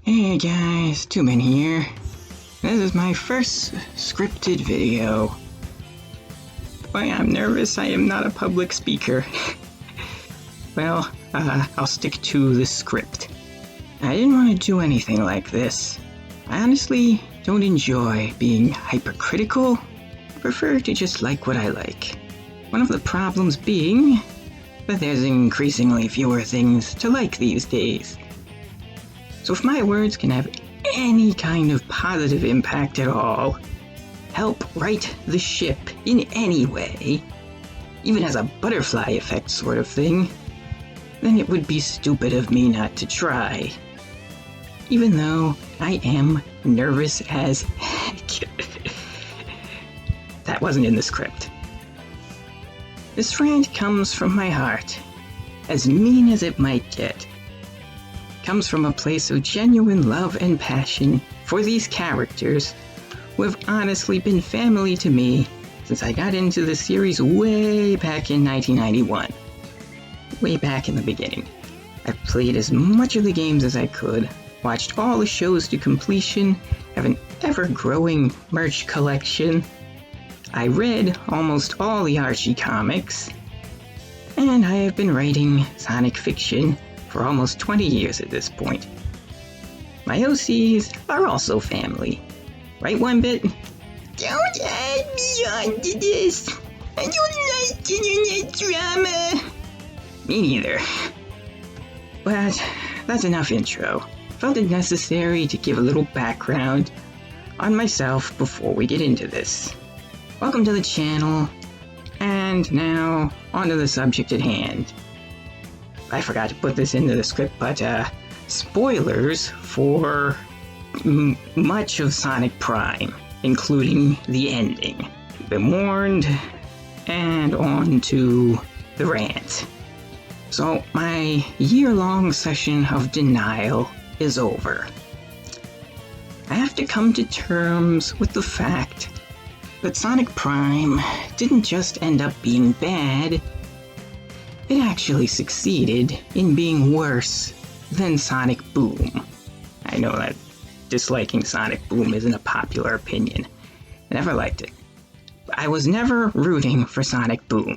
Hey guys, 2BIT's here. This is my first scripted video. Boy, I'm nervous, I am not a public speaker. Well, I'll stick to the script. I didn't want to do anything like this. I honestly don't enjoy being hypercritical. I prefer to just like what I like. One of the problems being that there's increasingly fewer things to like these days. So if my words can have any kind of positive impact at all, help right the ship in any way, even as a butterfly effect sort of thing, then it would be stupid of me not to try. Even though I am nervous as heck. That wasn't in the script. This rant comes from my heart, as mean as it might get. Comes from a place of genuine love and passion for these characters who have honestly been family to me since I got into the series way back in 1991. Way back in the beginning. I've played as much of the games as I could, watched all the shows to completion, have an ever-growing merch collection. I read almost all the Archie comics, and I have been writing Sonic fiction for almost 20 years at this point. My OCs are also family. Right, 1BIT? Don't add me onto this! I don't like internet drama! Me neither. But that's enough intro. Felt it necessary to give a little background on myself before we get into this. Welcome to the channel, and now onto the subject at hand. I forgot to put this into the script, but spoilers for much of Sonic Prime, including the ending. Been warned, and on to the rant. So my year-long session of denial is over. I have to come to terms with the fact that Sonic Prime didn't just end up being bad. It actually succeeded in being worse than Sonic Boom. I know that disliking Sonic Boom isn't a popular opinion. I never liked it. I was never rooting for Sonic Boom.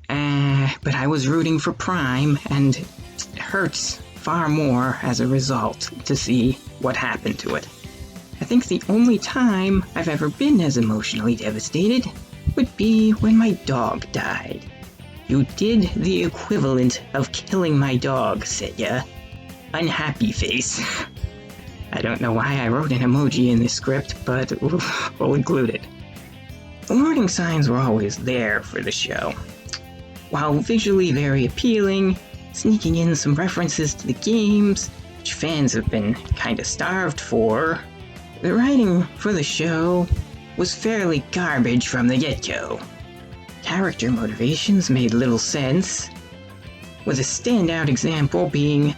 But I was rooting for Prime, and it hurts far more as a result to see what happened to it. I think the only time I've ever been as emotionally devastated would be when my dog died. You did the equivalent of killing my dog, said ya. Unhappy face. I don't know why I wrote an emoji in this script, but we'll include it. The warning signs were always there for the show. While visually very appealing, sneaking in some references to the games, which fans have been kinda starved for, the writing for the show was fairly garbage from the get-go. Character motivations made little sense, with a standout example being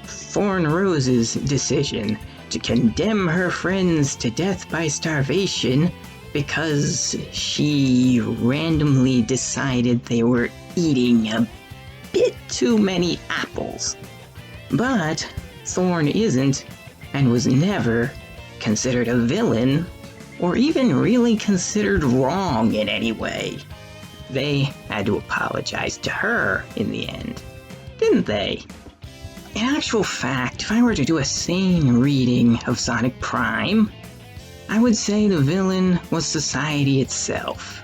Thorn Rose's decision to condemn her friends to death by starvation because she randomly decided they were eating a bit too many apples. But Thorn isn't, and was never, considered a villain, or even really considered wrong in any way. They had to apologize to her in the end, didn't they? In actual fact, if I were to do a sane reading of Sonic Prime, I would say the villain was society itself,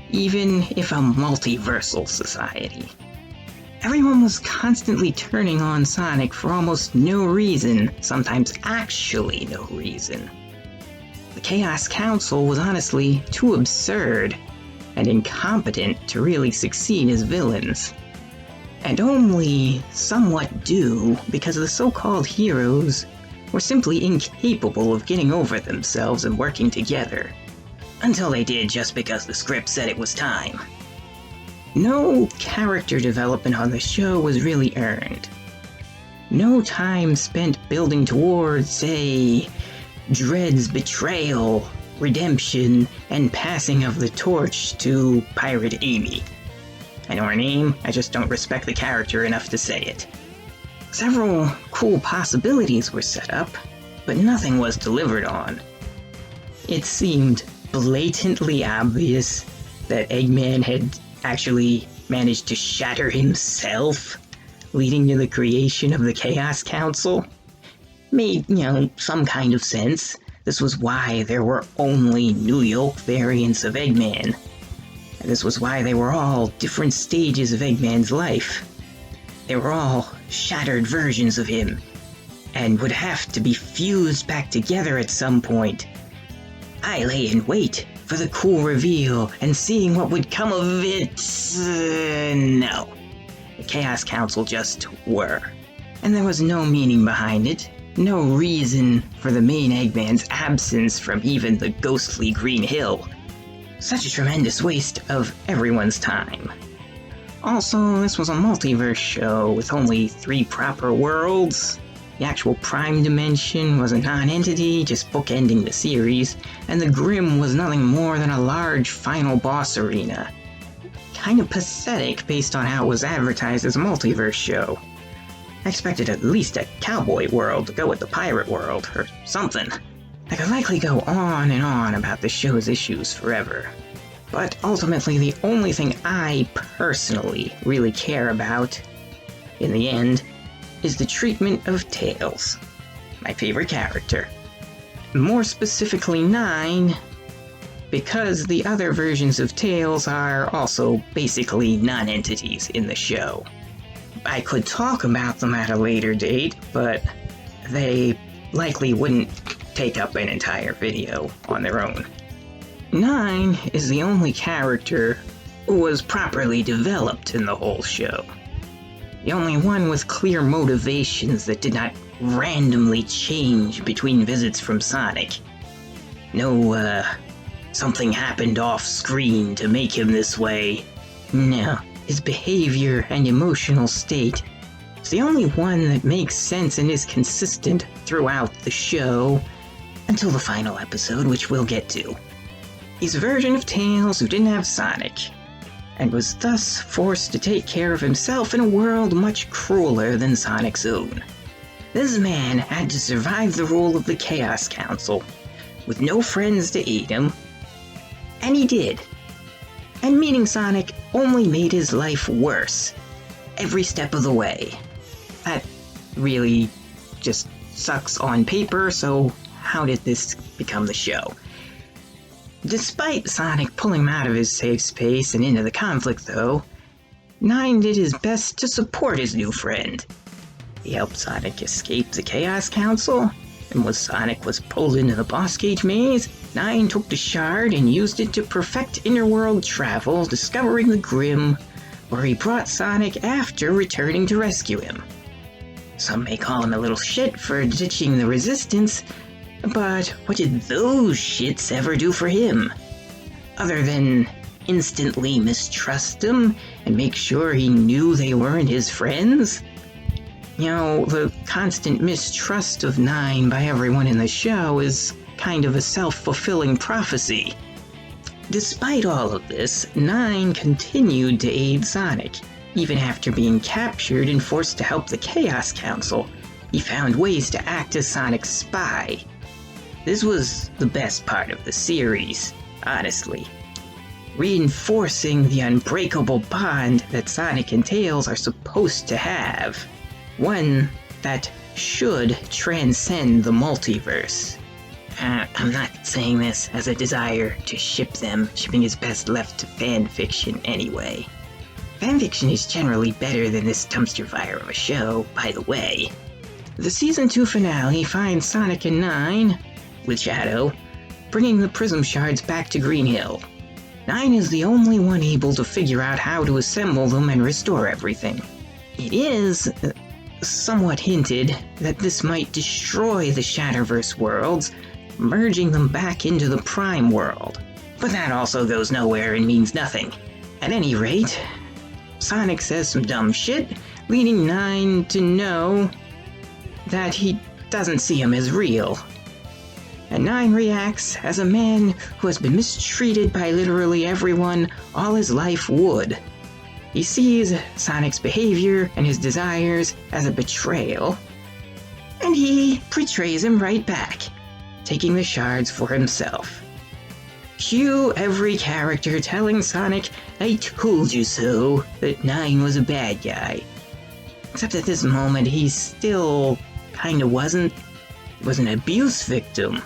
even if a multiversal society. Everyone was constantly turning on Sonic for almost no reason, sometimes actually no reason. The Chaos Council was honestly too absurd and incompetent to really succeed as villains, and only somewhat do because the so-called heroes were simply incapable of getting over themselves and working together, until they did just because the script said it was time. No character development on the show was really earned. No time spent building towards, say, Dread's betrayal, redemption, and passing of the torch to Pirate Amy. I know her name, I just don't respect the character enough to say it. Several cool possibilities were set up, but nothing was delivered on. It seemed blatantly obvious that Eggman had actually managed to shatter himself, leading to the creation of the Chaos Council. Made, some kind of sense. This was why there were only New York variants of Eggman. And this was why they were all different stages of Eggman's life. They were all shattered versions of him, and would have to be fused back together at some point. I lay in wait for the cool reveal and seeing what would come of it. No. The Chaos Council just were. And there was no meaning behind it. No reason for the main Eggman's absence from even the ghostly Green Hill. Such a tremendous waste of everyone's time. Also, this was a multiverse show with only 3 proper worlds. The actual Prime Dimension was a non-entity, just bookending the series, and the Grim was nothing more than a large final boss arena. Kind of pathetic based on how it was advertised as a multiverse show. I expected at least a cowboy world to go with the pirate world, or something. I could likely go on and on about the show's issues forever. But ultimately, the only thing I personally really care about, in the end, is the treatment of Tails, my favorite character. More specifically 9, because the other versions of Tails are also basically non-entities in the show. I could talk about them at a later date, but they likely wouldn't take up an entire video on their own. 9 is the only character who was properly developed in the whole show. The only one with clear motivations that did not randomly change between visits from Sonic. No, something happened off-screen to make him this way. No, his behavior and emotional state is the only one that makes sense and is consistent throughout the show, until the final episode, which we'll get to. He's a version of Tails who didn't have Sonic, and was thus forced to take care of himself in a world much crueler than Sonic's own. This man had to survive the rule of the Chaos Council, with no friends to aid him, and he did. And meeting Sonic only made his life worse, every step of the way. That really just sucks on paper, so how did this become the show? Despite Sonic pulling him out of his safe space and into the conflict, though, 9 did his best to support his new friend. He helped Sonic escape the Chaos Council, and when Sonic was pulled into the Boss Cage maze, 9 took the shard and used it to perfect interworld travel, discovering the Grim, where he brought Sonic after returning to rescue him. Some may call him a little shit for ditching the Resistance, but what did those shits ever do for him? Other than instantly mistrust him and make sure he knew they weren't his friends? The constant mistrust of 9 by everyone in the show is kind of a self-fulfilling prophecy. Despite all of this, 9 continued to aid Sonic. Even after being captured and forced to help the Chaos Council, he found ways to act as Sonic's spy. This was the best part of the series, honestly. Reinforcing the unbreakable bond that Sonic and Tails are supposed to have. One that should transcend the multiverse. I'm not saying this as a desire to ship them. Shipping is best left to fanfiction anyway. Fanfiction is generally better than this dumpster fire of a show, by the way. The Season 2 finale finds Sonic and 9, with Shadow, bringing the Prism Shards back to Green Hill. 9 is the only one able to figure out how to assemble them and restore everything. It is somewhat hinted that this might destroy the Shatterverse worlds, merging them back into the Prime world. But that also goes nowhere and means nothing. At any rate, Sonic says some dumb shit, leading 9 to know that he doesn't see him as real. And 9 reacts as a man who has been mistreated by literally everyone all his life would. He sees Sonic's behavior and his desires as a betrayal, and he betrays him right back, taking the shards for himself. Cue every character telling Sonic, "I told you so," that 9 was a bad guy. Except at this moment, he still kinda wasn't. He was an abuse victim,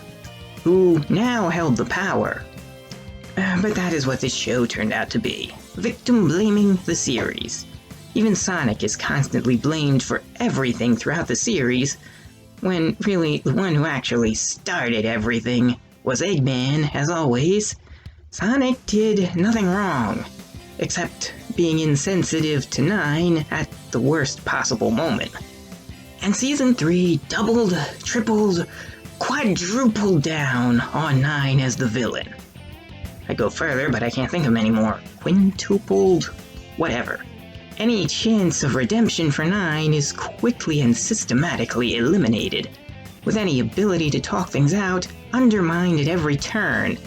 who now held the power. But that is what this show turned out to be. Victim blaming the series. Even Sonic is constantly blamed for everything throughout the series, when really the one who actually started everything was Eggman, as always. Sonic did nothing wrong, except being insensitive to 9 at the worst possible moment. And Season 3 doubled, tripled, quadrupled down on 9 as the villain. I go further, but I can't think of many more. Quintupled, whatever. Any chance of redemption for 9 is quickly and systematically eliminated, with any ability to talk things out undermined at every turn.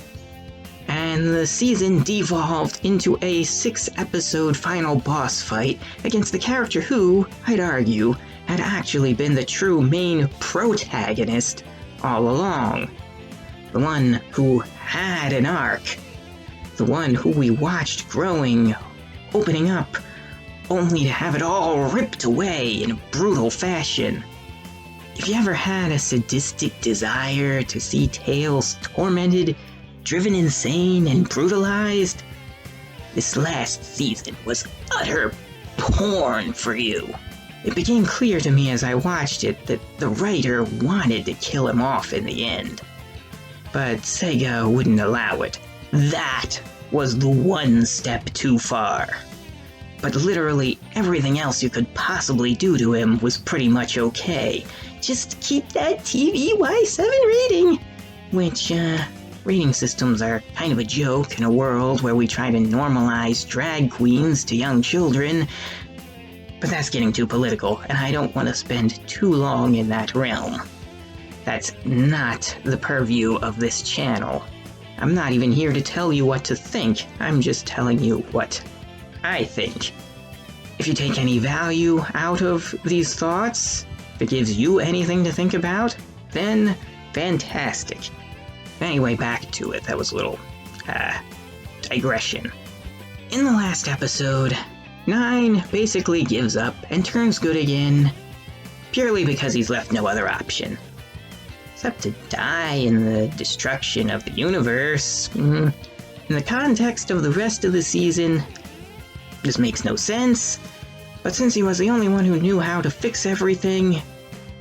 And the season devolved into a 6-episode final boss fight against the character who, I'd argue, had actually been the true main protagonist all along. The one who had an arc. The one who we watched growing, opening up, only to have it all ripped away in a brutal fashion. If you ever had a sadistic desire to see Tails tormented, driven insane, and brutalized, this last season was utter porn for you. It became clear to me as I watched it that the writer wanted to kill him off in the end. But Sega wouldn't allow it. That was the one step too far. But literally everything else you could possibly do to him was pretty much okay. Just keep that TVY7 rating! Which, rating systems are kind of a joke in a world where we try to normalize drag queens to young children. But that's getting too political, and I don't want to spend too long in that realm. That's not the purview of this channel. I'm not even here to tell you what to think, I'm just telling you what I think. If you take any value out of these thoughts, if it gives you anything to think about, then fantastic. Anyway, back to it. That was a little, digression. In the last episode, 9 basically gives up and turns good again, purely because he's left no other option. Except to die in the destruction of the universe. In the context of the rest of the season, this makes no sense, but since he was the only one who knew how to fix everything,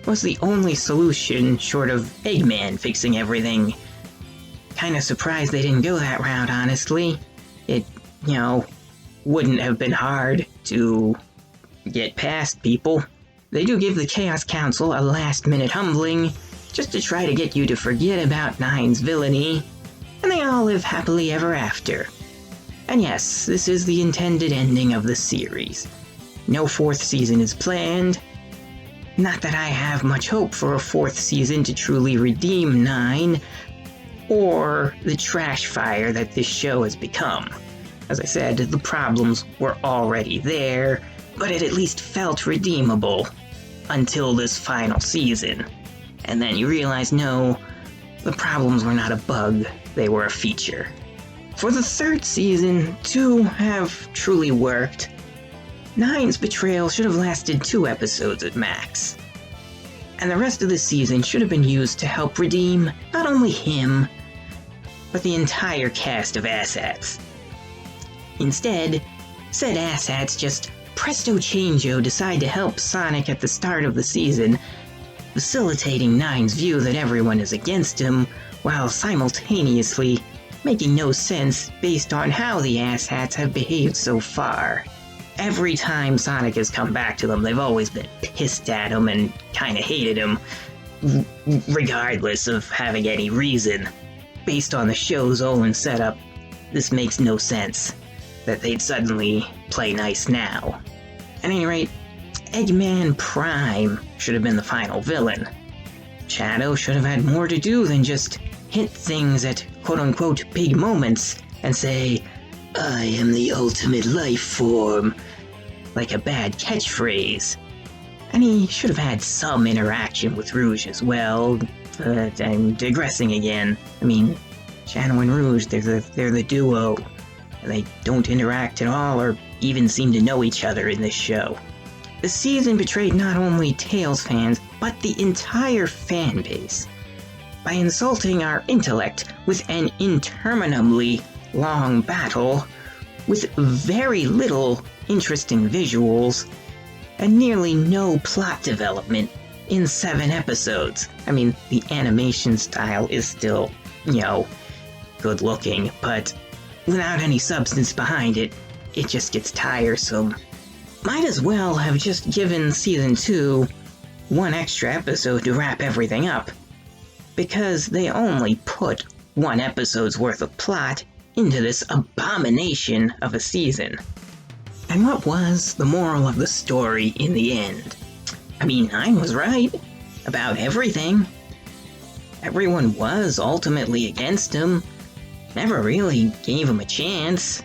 was the only solution short of Eggman fixing everything. Kinda surprised they didn't go that route, honestly. It, wouldn't have been hard to get past people. They do give the Chaos Council a last-minute humbling, just to try to get you to forget about 9's villainy, and they all live happily ever after. And yes, this is the intended ending of the series. No 4th season is planned. Not that I have much hope for a 4th season to truly redeem 9, or the trash fire that this show has become. As I said, the problems were already there, but it at least felt redeemable until this final season. And then you realize, no, the problems were not a bug, they were a feature. For the 3rd season to have truly worked, 9's betrayal should have lasted 2 episodes at max. And the rest of the season should have been used to help redeem not only him, but the entire cast of asshats. Instead, said asshats just presto changeo decide to help Sonic at the start of the season, facilitating 9's view that everyone is against him, while simultaneously making no sense based on how the asshats have behaved so far. Every time Sonic has come back to them, they've always been pissed at him and kinda hated him, regardless of having any reason. Based on the show's own setup, this makes no sense, that they'd suddenly play nice now. At any rate, Eggman Prime should have been the final villain. Shadow should have had more to do than just hint things at quote-unquote big moments and say, I am the ultimate life form. Like a bad catchphrase. And he should have had some interaction with Rouge as well, but I'm digressing again. I mean, Shadow and Rouge, they're the duo, and they don't interact at all or even seem to know each other in this show. The season betrayed not only Tails fans, but the entire fan base, by insulting our intellect with an interminably long battle, with very little interesting visuals, and nearly no plot development in 7 episodes. I mean, the animation style is still, good looking, but without any substance behind it, it just gets tiresome. Might as well have just given Season 2 one extra episode to wrap everything up, because they only put 1 episode's worth of plot into this abomination of a season. And what was the moral of the story in the end? I mean, I was right about everything. Everyone was ultimately against him, never really gave him a chance.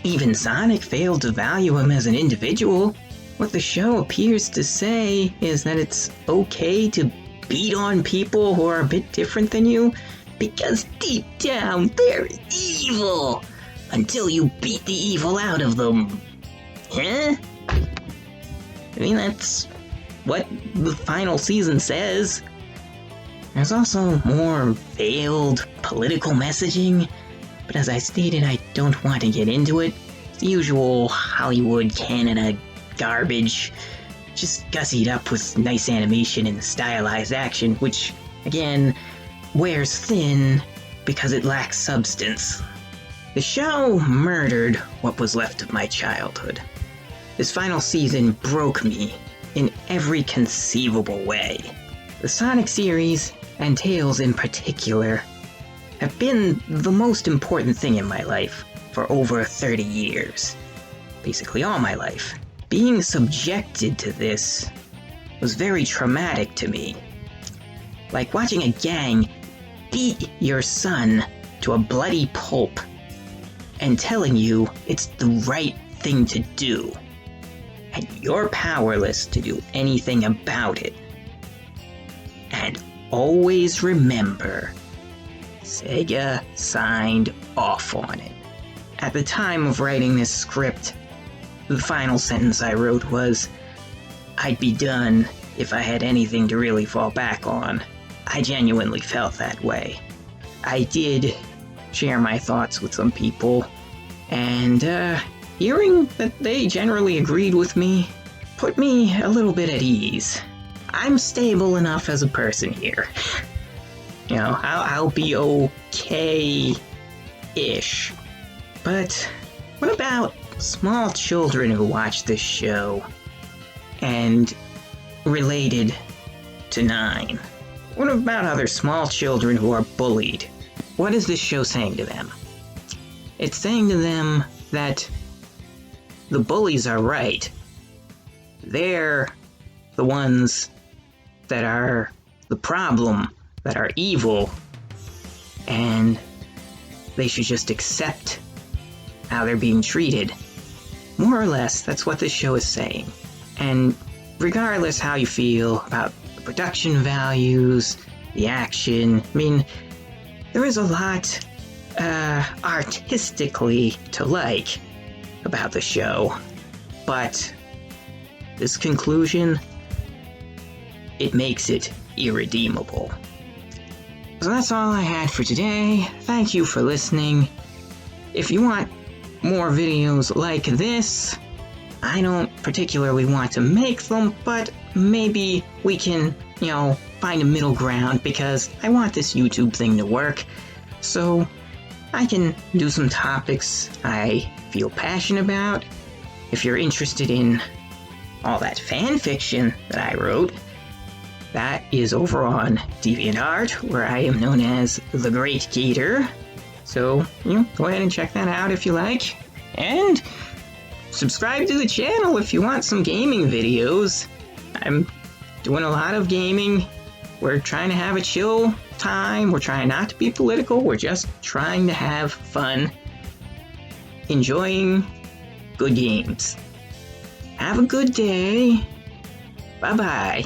Even Sonic failed to value him as an individual. What the show appears to say is that it's okay to beat on people who are a bit different than you, because deep down they're evil, until you beat the evil out of them. Huh? I mean, that's what the final season says. There's also more veiled political messaging, but as I stated, I don't want to get into it. The usual Hollywood Canada garbage, just gussied up with nice animation and stylized action, which, again, wears thin because it lacks substance. The show murdered what was left of my childhood. This final season broke me in every conceivable way. The Sonic series, and Tails in particular, have been the most important thing in my life for over 30 years. Basically all my life. Being subjected to this was very traumatic to me. Like watching a gang beat your son to a bloody pulp and telling you it's the right thing to do, and you're powerless to do anything about it. And always remember, Sega signed off on it. At the time of writing this script, the final sentence I wrote was, "I'd be done if I had anything to really fall back on." I genuinely felt that way. I did share my thoughts with some people, and hearing that they generally agreed with me put me a little bit at ease. I'm stable enough as a person here. I'll be okay-ish. But what about small children who watch this show and related to 9? What about other small children who are bullied? What is this show saying to them? It's saying to them that the bullies are right. They're the ones that are the problem, that are evil, and they should just accept how they're being treated. More or less, that's what this show is saying. And regardless how you feel about the production values, the action, I mean, there is a lot artistically to like about the show, but this conclusion, it makes it irredeemable. So that's all I had for today. Thank you for listening. If you want more videos like this, I don't particularly want to make them, but maybe we can, find a middle ground, because I want this YouTube thing to work, so I can do some topics I feel passionate about. If you're interested in all that fan fiction that I wrote, that is over on DeviantArt, where I am known as The Great Gator. So, go ahead and check that out if you like. And subscribe to the channel if you want some gaming videos. I'm doing a lot of gaming. We're trying to have a chill time. We're trying not to be political. We're just trying to have fun. enjoying good games. Have a good day. Bye-bye.